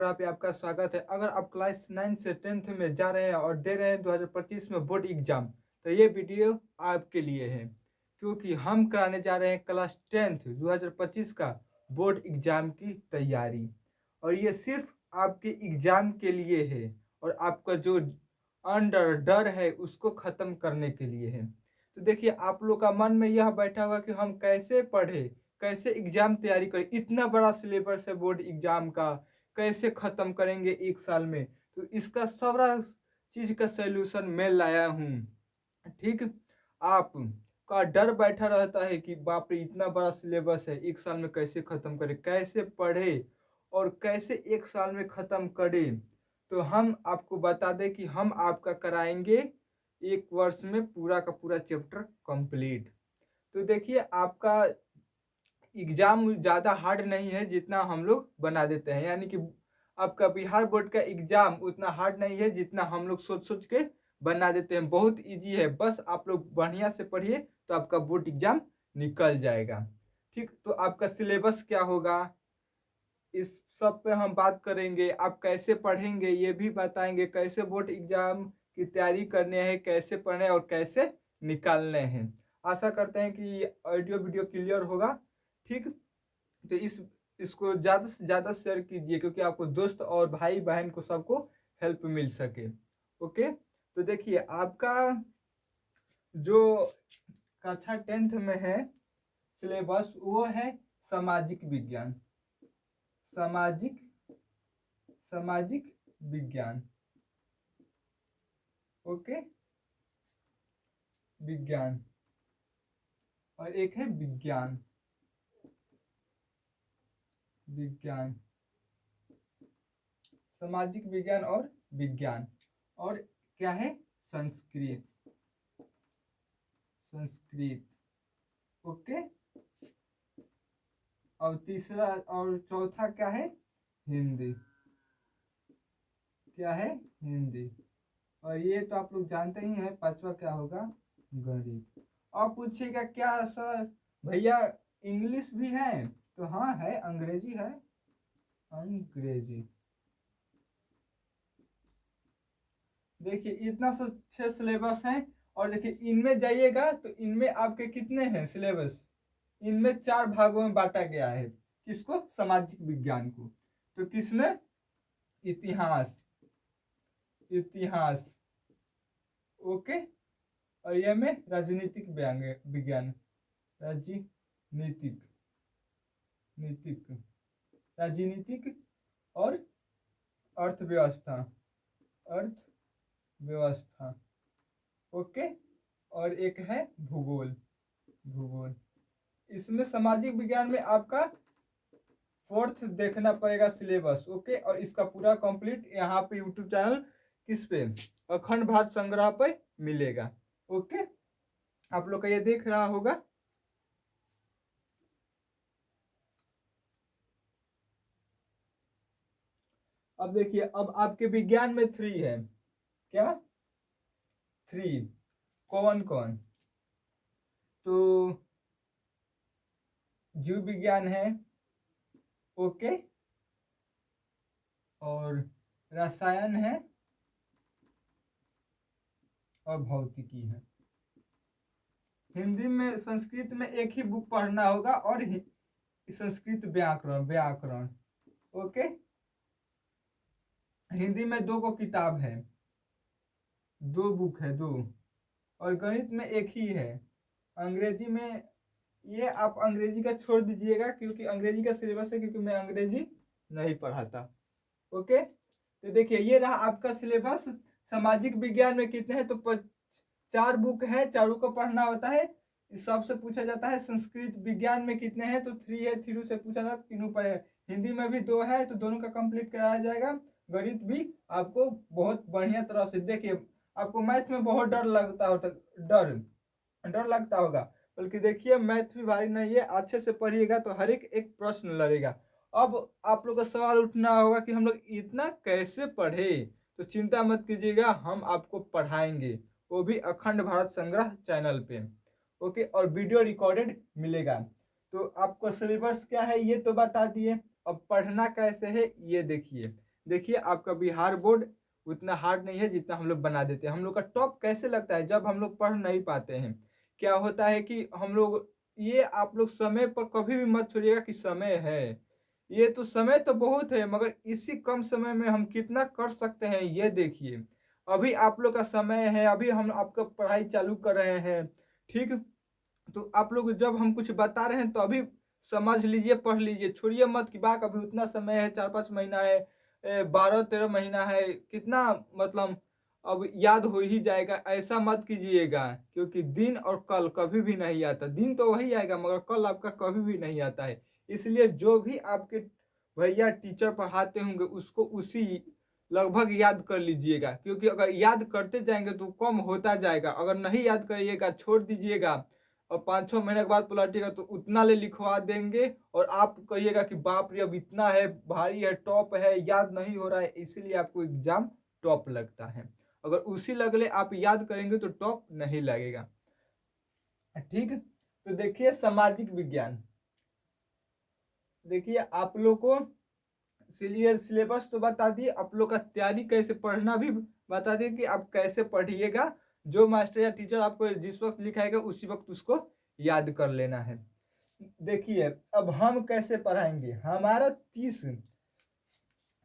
पे आपका स्वागत है। अगर आप क्लास 9 से 10th में जा रहे हैं और दे रहे हैं 2025 में बोर्ड एग्जाम, तो ये वीडियो आपके लिए है, क्योंकि हम कराने जा रहे हैं क्लास 10th 2025 का बोर्ड एग्जाम की तैयारी। और ये सिर्फ आपके एग्जाम के लिए है और आपका जो अंडर डर है उसको ख़त्म करने के लिए है। तो देखिए, आप लोग का मन में यह बैठा हुआ कि हम कैसे पढ़े, कैसे एग्जाम तैयारी करें, इतना बड़ा सिलेबस है बोर्ड एग्जाम का, कैसे ख़त्म करेंगे एक साल में। तो इसका सारा चीज़ का सलूशन मैं लाया हूँ। ठीक, आप का डर बैठा रहता है कि बाप रे इतना बड़ा सिलेबस है, एक साल में कैसे ख़त्म करें, कैसे पढ़े और कैसे एक साल में ख़त्म करें। तो हम आपको बता दें कि हम आपका कराएंगे एक वर्ष में पूरा का पूरा चैप्टर कंप्लीट। तो देखिए, आपका एग्जाम ज़्यादा हार्ड नहीं है जितना हम लोग बना देते हैं, यानी कि आपका बिहार बोर्ड का एग्जाम उतना हार्ड नहीं है जितना हम लोग सोच सोच के बना देते हैं। बहुत इजी है, बस आप लोग बढ़िया से पढ़िए तो आपका बोर्ड एग्जाम निकल जाएगा। ठीक, तो आपका सिलेबस क्या होगा, इस सब पे हम बात करेंगे। आप कैसे पढ़ेंगे ये भी बताएंगे, कैसे बोर्ड एग्जाम की तैयारी करने हैं, कैसे पढ़ने और कैसे निकालने हैं। आशा करते हैं कि ऑडियो वीडियो क्लियर होगा। ठीक, तो इसको ज़्यादा से ज़्यादा शेयर कीजिए, क्योंकि आपको दोस्त और भाई बहन को सबको हेल्प मिल सके। ओके, तो देखिए, आपका जो कक्षा 10th में है सिलेबस, वो है सामाजिक विज्ञान। सामाजिक सामाजिक विज्ञान। ओके, विज्ञान। और एक है विज्ञान। विज्ञान, सामाजिक विज्ञान और विज्ञान। और क्या है, संस्कृत। संस्कृत। ओके, और तीसरा और चौथा क्या है, हिंदी। क्या है, हिंदी। और ये तो आप लोग जानते ही हैं, पांचवा क्या होगा, गणित। और पूछिएगा क्या सर भैया इंग्लिश भी है, तो हाँ है, अंग्रेजी है, अंग्रेजी। देखिए, इतना सा 6 सिलेबस है। और देखिए, इनमें जाइएगा तो इनमें आपके कितने हैं सिलेबस, इनमें 4 भागों में बांटा गया है। किसको, सामाजिक विज्ञान को। तो किसमें, इतिहास। इतिहास। ओके, और ये में राजनीतिक विज्ञान। राजनीतिक। नीतिक। राजनीतिक। और अर्थव्यवस्था। अर्थव्यवस्था। ओके, और एक है भूगोल। भूगोल। इसमें सामाजिक विज्ञान में आपका 4th देखना पड़ेगा सिलेबस। ओके, और इसका पूरा कंप्लीट यहाँ पे यूट्यूब चैनल किस पे, अखंड भारत संग्रह पे मिलेगा। ओके, आप लोग का ये देख रहा होगा। अब देखिए, अब आपके विज्ञान में 3 है। क्या, 3। कौन कौन, तो जीव विज्ञान है। ओके, और रसायन है, और भौतिकी है। हिंदी में, संस्कृत में एक ही बुक पढ़ना होगा, और संस्कृत व्याकरण। व्याकरण। ओके, हिंदी में 2 को किताब है, 2 बुक है, 2। और गणित में एक ही है। अंग्रेजी में, ये आप अंग्रेजी का छोड़ दीजिएगा, क्योंकि अंग्रेजी का सिलेबस है, क्योंकि मैं अंग्रेजी नहीं पढ़ाता। ओके, तो देखिए, ये रहा आपका सिलेबस। सामाजिक विज्ञान में कितने हैं, तो 4 बुक है, चारों को पढ़ना होता है। इस सबसे पूछा जाता है। संस्कृत विज्ञान में कितने हैं, तो 3 है, 3 से पूछा जाता है, तीनों पर है। हिंदी में भी 2 है, तो दोनों का कंप्लीट कराया जाएगा। गणित भी आपको बहुत बढ़िया तरह से, देखिए, आपको मैथ में बहुत डर लगता होता, डर डर लगता होगा, बल्कि देखिए मैथ भी भारी नहीं है, अच्छे से पढ़िएगा तो हर एक एक प्रश्न लड़ेगा। अब आप लोग का सवाल उठना होगा कि हम लोग इतना कैसे पढ़े, तो चिंता मत कीजिएगा, हम आपको पढ़ाएंगे, वो भी अखंड भारत संग्रह चैनल पे। ओके, और वीडियो रिकॉर्डेड मिलेगा। तो आपको सिलेबस क्या है ये तो बता दिए, अब पढ़ना कैसे है ये देखिए। देखिए आपका बिहार बोर्ड उतना हार्ड नहीं है जितना हम लोग बना देते हैं। हम लोग का टॉप कैसे लगता है जब हम लोग पढ़ नहीं पाते हैं। क्या होता है कि हम लोग, ये आप लोग समय पर कभी भी मत छोड़िएगा कि समय है, ये तो समय तो बहुत है मगर इसी कम समय में हम कितना कर सकते हैं ये देखिए। अभी आप लोग का समय है, अभी हम आपका पढ़ाई चालू कर रहे हैं, ठीक। तो आप लोग जब हम कुछ बता रहे हैं तो अभी समझ लीजिए, पढ़ लीजिए, छोड़िए मत कि बाक अभी उतना समय है, 4-5 महीना है, 12-13 महीना है, कितना मतलब अब याद हो ही जाएगा, ऐसा मत कीजिएगा। क्योंकि दिन और कल कभी भी नहीं आता, दिन तो वही आएगा मगर कल आपका कभी भी नहीं आता है। इसलिए जो भी आपके भैया टीचर पढ़ाते होंगे उसको उसी लगभग याद कर लीजिएगा। क्योंकि अगर याद करते जाएंगे तो कम होता जाएगा, अगर नहीं याद करिएगा छोड़ दीजिएगा और 5-6 महीने के बाद पलटिएगा तो उतना ले लिखवा देंगे और आप कहिएगा कि बाप रे अब इतना है, भारी है, टॉप है, याद नहीं हो रहा है, इसीलिए आपको एग्जाम टॉप लगता है। अगर उसी लगले आप याद करेंगे तो टॉप नहीं लगेगा, ठीक। तो देखिए सामाजिक विज्ञान, देखिए आप लोग को सिलेबस तो बता दिए, आप लोग का तैयारी कैसे पढ़ना भी बता दिए कि आप कैसे पढ़िएगा। जो मास्टर या टीचर आपको जिस वक्त लिखाएगा उसी वक्त उसको याद कर लेना है। देखिए अब हम कैसे पढ़ाएंगे, हमारा 30,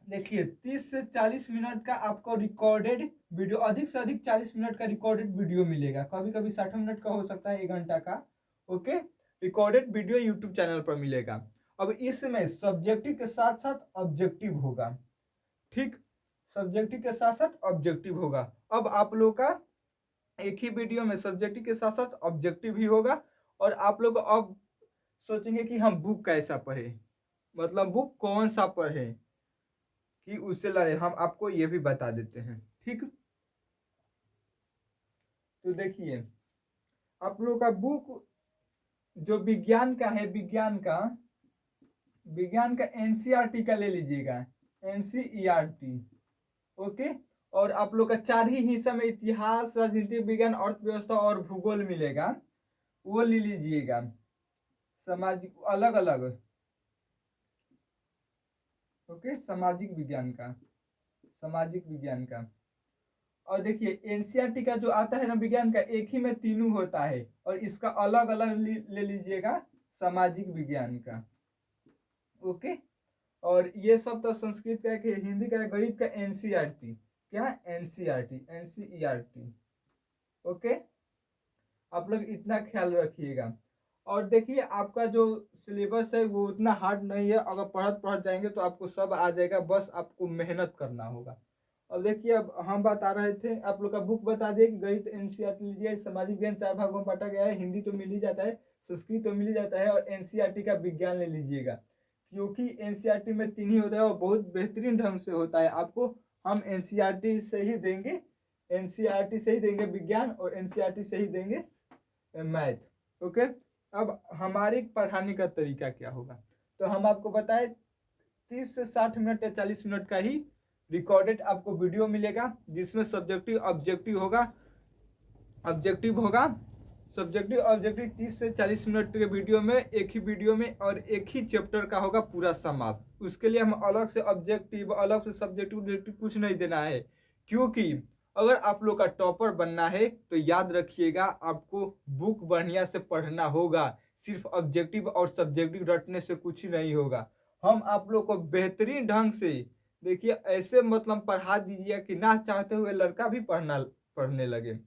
देखिए 30 से 40 मिनट का आपको रिकॉर्डेड वीडियो, अधिक से अधिक 40 मिनट का रिकॉर्डेड वीडियो मिलेगा, कभी कभी 60 मिनट का हो सकता है, 1 घंटा का, okay. Recorded video YouTube channel पर मिलेगा। अब इसमें सब्जेक्टिव के साथ साथ ऑब्जेक्टिव होगा, ठीक। सब्जेक्टिव के साथ साथ ऑब्जेक्टिव होगा। अब आप लोग का एक ही वीडियो में सब्जेक्टिव के साथ साथ ऑब्जेक्टिव भी होगा। और आप लोग अब सोचेंगे कि हम बुक कैसा पढ़े, मतलब बुक कौन सा पढ़े कि उससे लड़े, हम आपको ये भी बता देते हैं, ठीक। तो देखिए आप लोग का बुक जो विज्ञान का है, विज्ञान का एनसीईआरटी का ले लीजिएगा, एनसीईआरटी, ओके। और आप लोग का 4 ही हिस्सा में इतिहास, राजनीति विज्ञान, अर्थव्यवस्था और भूगोल मिलेगा, वो ले लीजिएगा। सामाजिक अलग अलग, ओके, सामाजिक विज्ञान का। और देखिए एनसीईआरटी का जो आता है ना विज्ञान का, एक ही में तीनों होता है और इसका अलग अलग ले लीजिएगा सामाजिक विज्ञान का, ओके। और ये सब तो संस्कृत का है, हिंदी का है, गणित का एनसीईआरटी, क्या एनसीईआरटी, ओके। आप लोग इतना ख्याल रखिएगा। और देखिए आपका जो सिलेबस है वो उतना हार्ड नहीं है, अगर पढ़ जाएंगे तो आपको सब आ जाएगा, बस आपको मेहनत करना होगा। अब देखिए अब हम बता रहे थे, आप लोग का बुक बता दिए कि गणित एनसीईआरटी लीजिए, सामाजिक विज्ञान 4 भागों में बांटा गया है, हिंदी तो मिल ही जाता है, संस्कृत तो मिल ही जाता है, और एनसीईआरटी का विज्ञान ले लीजिएगा। क्योंकि एनसीईआरटी में 3 ही होता है और बहुत बेहतरीन ढंग से होता है। आपको हम एनसीईआरटी से ही देंगे, एनसीईआरटी से ही देंगे विज्ञान और एनसीईआरटी से ही देंगे मैथ, ओके। अब हमारे पढ़ाने का तरीका क्या होगा, तो हम आपको बताए 30 से 60 मिनट या 40 मिनट का ही रिकॉर्डेड आपको वीडियो मिलेगा, जिसमें सब्जेक्टिव ऑब्जेक्टिव होगा, सब्जेक्टिव ऑब्जेक्टिव 30 से 40 मिनट के वीडियो में, एक ही वीडियो में, और एक ही चैप्टर का होगा पूरा समाप्त। उसके लिए हम अलग से ऑब्जेक्टिव, अलग से सब्जेक्टिव कुछ नहीं देना है। क्योंकि अगर आप लोग का टॉपर बनना है तो याद रखिएगा आपको बुक बढ़िया से पढ़ना होगा, सिर्फ ऑब्जेक्टिव और सब्जेक्टिव रटने से कुछ ही नहीं होगा। हम आप लोग को बेहतरीन ढंग से, देखिए ऐसे मतलब पढ़ा दीजिए कि ना चाहते हुए लड़का भी पढ़ने लगे,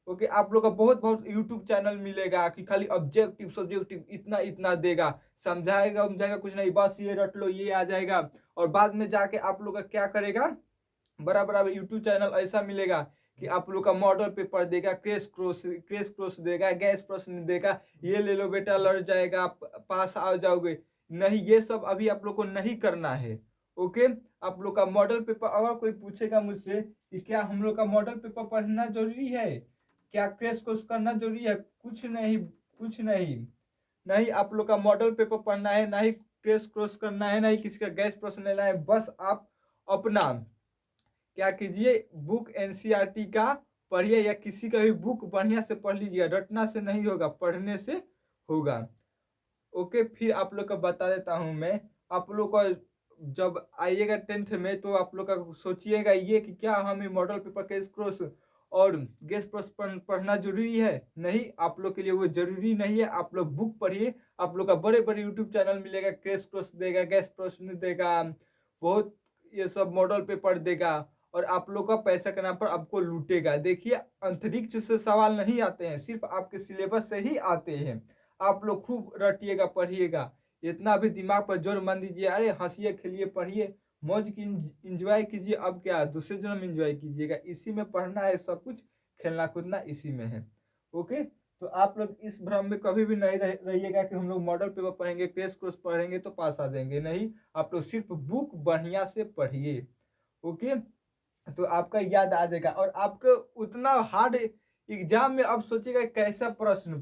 ओके। आप लोग का बहुत बहुत यूट्यूब चैनल मिलेगा कि खाली ऑब्जेक्टिव सब्जेक्टिव इतना इतना देगा, समझाएगा कुछ नहीं, बस ये रट लो ये आ जाएगा। और बाद में जाके आप लोग का क्या करेगा, बड़ा बड़ा यूट्यूब चैनल ऐसा मिलेगा कि आप लोग का मॉडल पेपर देगा, क्रेश कोर्स देगा, गैस प्रश्न देगा, ये ले लो बेटा लड़ जाएगा, पास आ जाओगे। नहीं, ये सब अभी आप लोग को नहीं करना है, ओके। आप लोग का मॉडल पेपर, अगर कोई पूछेगा मुझसे कि क्या हम लोग का मॉडल पेपर पढ़ना जरूरी है, क्या क्रेश कोर्स करना जरूरी है, कुछ नहीं, कुछ नहीं। नहीं आप लोग का मॉडल पेपर पढ़ना है, ना ही क्रेश कोर्स करना है, ना ही किसी का गैस प्रश्न लेना है। बस आप अपना क्या कीजिए, बुक एनसीईआरटी का पढ़िए या किसी का भी बुक बढ़िया से पढ़ लीजिए, रटना से नहीं होगा, पढ़ने से होगा, ओके। फिर आप लोग को बता देता हूं मैं, आप लोग का जब आइएगा 10th में तो आप लोग का सोचिएगा ये कि क्या हमें मॉडल पेपर केस क्रॉस और गेस प्रश्न पढ़ना जरूरी है। नहीं, आप लोग के लिए वो जरूरी नहीं है। आप लोग बुक पढ़िए, आप लोग का बड़े बड़े यूट्यूब चैनल मिलेगा, केस क्रॉस देगा, गैस प्रश्न देगा, बहुत ये सब मॉडल पेपर देगा और आप लोग का पैसा के नाम पर आपको लूटेगा। देखिए, अंतरिक्ष से सवाल नहीं आते हैं, सिर्फ आपके सिलेबस से ही आते हैं। आप लोग खूब रटिएगा, पढ़िएगा, इतना भी दिमाग पर जोर मत दीजिए। अरे हंसिए, खेलिए, पढ़िए, मौज की इंजॉय कीजिए। अब क्या दूसरे जन्म इंजॉय कीजिएगा, इसी में पढ़ना है सब कुछ, खेलना कूदना इसी में है। ओके, तो आप लोग इस भ्रम में कभी भी नहीं रहिएगा कि हम लोग मॉडल पेपर पढ़ेंगे, टेस्ट कोर्स पढ़ेंगे तो पास आ जाएंगे। नहीं, आप लोग सिर्फ बुक बढ़िया से पढ़िए। ओके, तो आपका याद आ जाएगा और आपको उतना हार्ड एग्जाम में अब सोचिएगा कैसा प्रश्न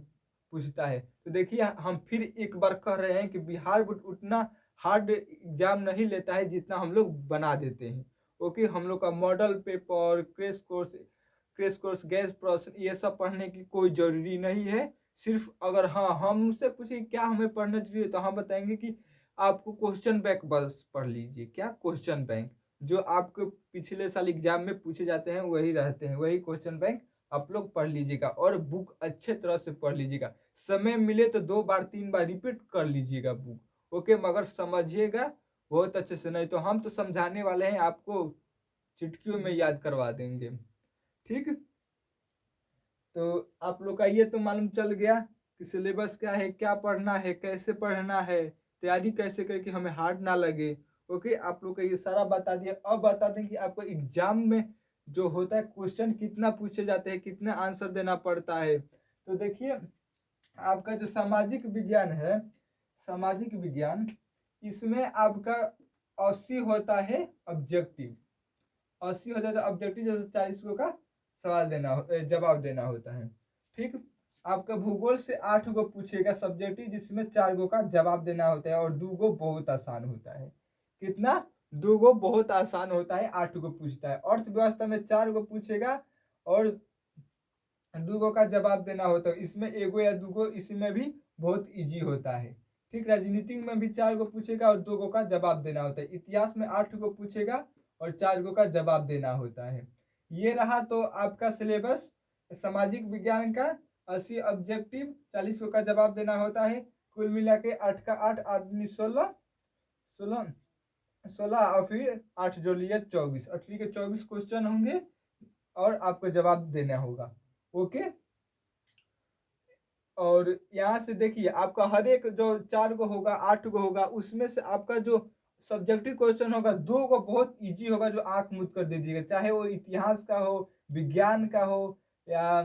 पूछता है। तो देखिए, हम फिर एक बार कह रहे हैं कि बिहार बोर्ड उतना हार्ड एग्जाम नहीं लेता है जितना हम लोग बना देते हैं। ओके, हम लोग का model paper, crash course, gas प्रश्न, ये सब पढ़ने की कोई जरूरी नहीं है। सिर्फ अगर हाँ हमसे पूछिए क्या हमें पढ़ना जरूरी है तो हम बताएंगे कि आपको क्वेश्चन बैंक बस पढ़ लीजिए। क्या क्वेश्चन बैंक, जो आपके पिछले साल एग्जाम में पूछे जाते हैं वही रहते हैं, वही क्वेश्चन बैंक आप लोग पढ़ लीजिएगा और बुक अच्छे तरह से पढ़ लीजिएगा। समय मिले तो 2 बार 3 बार रिपीट कर लीजिएगा बुक। ओके, मगर समझिएगा बहुत अच्छे से, नहीं तो हम तो समझाने वाले हैं, आपको चिटकियों में याद करवा देंगे। ठीक, तो आप लोग का ये तो मालूम चल गया कि सिलेबस क्या है, क्या पढ़ना है, कैसे पढ़ना है, तैयारी कैसे करके हमें हार्ड ना लगे। ओके, आप लोग का ये सारा बता दिया। अब बता दें कि आपको एग्जाम में जो होता है क्वेश्चन कितना पूछे जाते हैं, कितना आंसर देना पड़ता है। तो देखिए, आपका जो सामाजिक विज्ञान है, सामाजिक विज्ञान, इसमें आपका 80 होता है ऑब्जेक्टिव, 80 हो जाता है ऑब्जेक्टिव, जैसे 40 का सवाल देना जवाब देना होता है। ठीक, आपका भूगोल से 8 गो पूछेगा सब्जेक्टिव, जिसमें 4 गो का जवाब देना होता है और 2 गो बहुत आसान होता है। कितना? 2 गो बहुत आसान होता है, 8 गो पूछता है। अर्थव्यवस्था में 4 गो पूछेगा और 2 गो का जवाब देना होता है। इसमें 1 गो या 2 गो इसमें भी बहुत इजी होता है। ठीक, राजनीति में भी 4 गो पूछेगा और 2 गो का जवाब देना होता है। इतिहास में 8 गो पूछेगा और 4 गो का जवाब देना होता है। ये रहा तो आपका सिलेबस सामाजिक विज्ञान का। 80 ऑब्जेक्टिव, 40 गो का जवाब देना होता है। कुल मिला के 8 का 8, 8 16, 16 16 और फिर 8 जोड़ लिया 24, 8 के 24 क्वेश्चन होंगे और आपको जवाब देना होगा। ओके, और यहाँ से देखिए आपका हर एक जो 4 गो होगा, 8 गो होगा, उसमें से आपका जो सब्जेक्टिव क्वेश्चन होगा 2 गो बहुत इजी होगा, जो आंख मूंद कर दे दीजिएगा, चाहे वो इतिहास का हो, विज्ञान का हो, या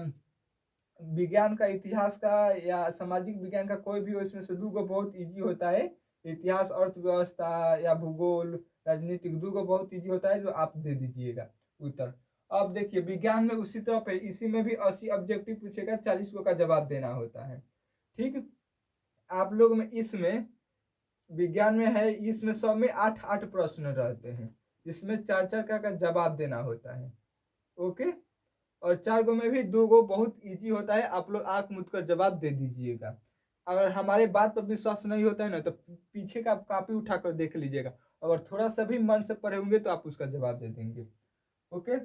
विज्ञान का, इतिहास का, या सामाजिक विज्ञान का, कोई भी हो, इसमें से 2 गो बहुत इजी होता है। इतिहास, अर्थव्यवस्था या भूगोल, राजनीतिक, 2 गो बहुत इजी होता है जो आप दे दीजिएगा उत्तर। अब देखिए, विज्ञान में उसी तरह पे इसी में भी 80 ऑब्जेक्टिव पूछेगा, 40 गो का जवाब देना होता है। ठीक, आप लोग में इसमें विज्ञान में है, इसमें सब में 8-8 प्रश्न रहते हैं, जिसमें 4-4 का जवाब देना होता है। ओके, और 4 गो में भी 2 गो बहुत इजी होता है, आप लोग आंख मूंद कर जवाब दे दीजिएगा। अगर हमारे बात पर विश्वास नहीं होता है ना, तो पीछे का कॉपी उठाकर देख लीजिएगा, अगर थोड़ा सा भी मन से पढ़े होंगे तो आप उसका जवाब दे देंगे। ओके,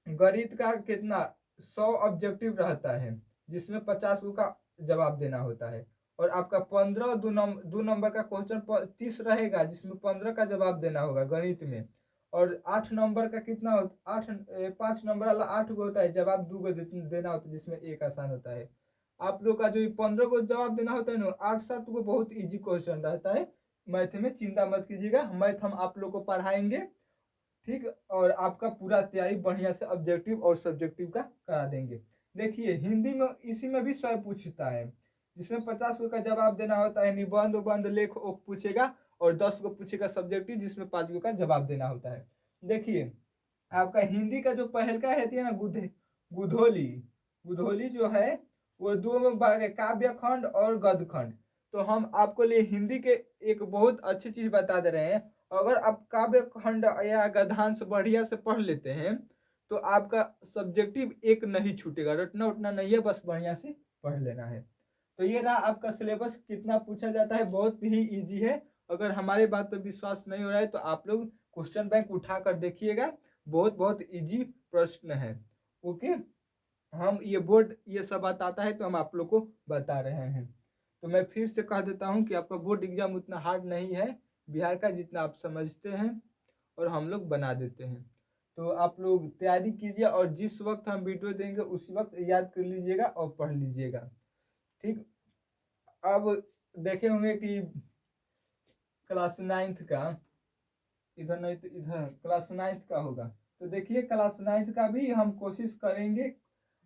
गणित का कितना 100 ऑब्जेक्टिव रहता है, जिसमें 50 गो का जवाब देना होता है। और आपका 15 दो नंबर का क्वेश्चन 30 रहेगा, जिसमें 15 का जवाब देना होगा गणित में। और 8 नंबर का कितना होता, 5 नंबर वाला 8 गो होता है, जवाब 2 गो देना होता है, जिसमें एक आसान होता है। आप लोग का जो 15 को जवाब देना होता है ना, 8-7 को बहुत इजी क्वेश्चन रहता है। मैथ में चिंता मत कीजिएगा, मैथ हम आप लोग को पढ़ाएंगे। ठीक, और आपका पूरा तैयारी बढ़िया से ऑब्जेक्टिव और सब्जेक्टिव का करा देंगे। देखिए, हिंदी में इसी में भी 100 पूछता है, जिसमें 50 गो का जवाब देना होता है। निबंध उबंध लेख ओख पूछेगा और 10 गो पूछेगा सब्जेक्टिव, जिसमें 5 गो का जवाब देना होता है। देखिए, आपका हिंदी का जो पहल का है ना, गुधोली, गुधोली जो है वो 2 में बांट गए, काव्य खंड और गद्य खंड। तो हम आपको लिए हिंदी के एक बहुत अच्छी चीज बता दे रहे हैं, अगर आप काव्य खंड या गद्यांश बढ़िया से पढ़ लेते हैं तो आपका सब्जेक्टिव एक नहीं छूटेगा, रटना उठना नहीं है, बस बढ़िया से पढ़ लेना है। तो ये रहा आपका सिलेबस, कितना पूछा जाता है, बहुत ही इजी है अगर हमारे बात पर विश्वास नहीं हो रहा है तो आप लोग क्वेश्चन बैंक उठा कर देखिएगा, बहुत बहुत इजी प्रश्न है। ओके, हम ये बोर्ड ये सब बताता है तो हम आप लोग को बता रहे हैं। तो मैं फिर से कह देता हूँ कि आपका बोर्ड एग्जाम उतना हार्ड नहीं है बिहार का जितना आप समझते हैं, और हम लोग बना देते हैं। तो आप लोग तैयारी कीजिए और जिस वक्त हम वीडियो देंगे उसी वक्त याद कर लीजिएगा और पढ़ लीजिएगा। ठीक, अब देखे होंगे कि क्लास 9th का, इधर नहीं तो इधर क्लास 9th का होगा, तो देखिए क्लास 9th का भी हम कोशिश करेंगे।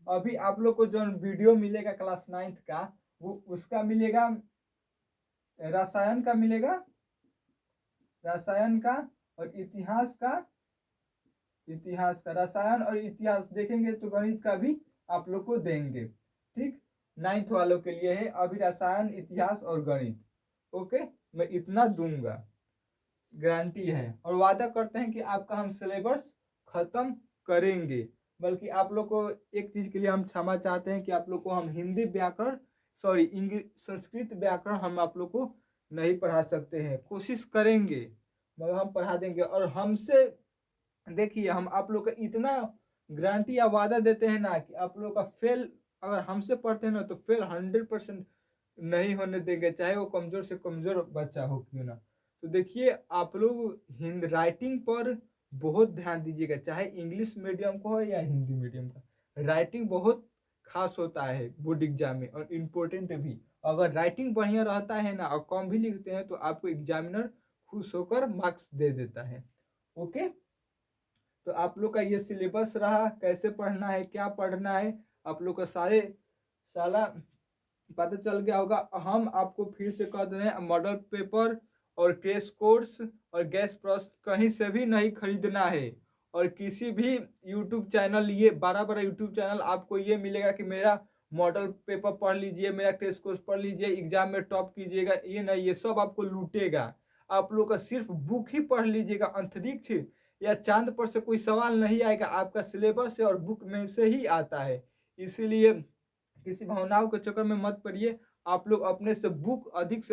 अभी आप लोग को जो वीडियो मिलेगा क्लास 9th का, वो उसका मिलेगा, रसायन का मिलेगा, रसायन का और इतिहास का, इतिहास का रसायन और इतिहास देखेंगे तो गणित का भी आप लोग को देंगे। ठीक, 9th वालों के लिए है अभी रसायन, इतिहास और गणित। ओके, मैं इतना दूंगा, गारंटी है, और वादा करते हैं कि आपका हम सिलेबस खत्म करेंगे। बल्कि आप लोग को एक चीज के लिए हम क्षमा चाहते हैं कि आप लोग को हम हिंदी व्याकरण, सॉरी इंग्लिश, संस्कृत व्याकरण हम आप लोग को नहीं पढ़ा सकते हैं, कोशिश करेंगे मगर हम पढ़ा देंगे। और हमसे देखिए हम आप लोग का इतना गारंटी या वादा देते हैं ना कि आप लोग का फेल अगर हमसे पढ़ते हैं ना तो फेल 100% नहीं होने देंगे, चाहे वो कमजोर से कमजोर बच्चा हो क्यों ना। तो देखिए आप लोग हिंद राइटिंग पर बहुत ध्यान दीजिएगा, चाहे इंग्लिश मीडियम को हो या हिंदी मीडियम का, राइटिंग बहुत खास होता है बोर्ड एग्जाम में और इम्पोर्टेंट भी। अगर राइटिंग बढ़िया रहता है ना और कम भी लिखते हैं तो आपको एग्जामिनर खुश होकर मार्क्स दे देता है। ओके, तो आप लोग का ये सिलेबस रहा, कैसे पढ़ना है, क्या पढ़ना है, आप लोग का सारा पता चल गया होगा। हम आपको फिर से कह दे रहे हैं, मॉडल पेपर और क्रैश कोर्स और गैस प्रश्न कहीं से भी नहीं खरीदना है। और किसी भी यूट्यूब चैनल, ये बड़ा बड़ा यूट्यूब चैनल आपको ये मिलेगा कि मेरा मॉडल पेपर पढ़ लीजिए, मेरा क्रैश कोर्स पढ़ लीजिए, एग्जाम में टॉप कीजिएगा, ये नहीं, ये सब आपको लूटेगा। आप लोग का सिर्फ बुक ही पढ़ लीजिएगा, अंतरिक्ष या चांद पर से कोई सवाल नहीं आएगा, आपका सिलेबस से और बुक में से ही आता है। इसीलिए किसी भावनाओं के चक्कर में मत पड़िए, आप लोग अपने से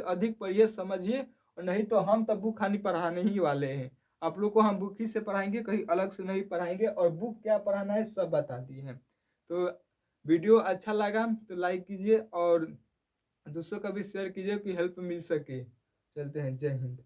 अधिक पढ़िए, समझिए। और नहीं तो हम तब बुक खानी पढ़ाने ही वाले हैं, आप लोग को हम बुक ही से पढ़ाएंगे, कहीं अलग से नहीं पढ़ाएंगे, और बुक क्या पढ़ाना है सब बता दिए हैं। तो वीडियो अच्छा लगा तो लाइक कीजिए और दूसरों का भी शेयर कीजिए कि हेल्प मिल सके। चलते हैं, जय हिंद।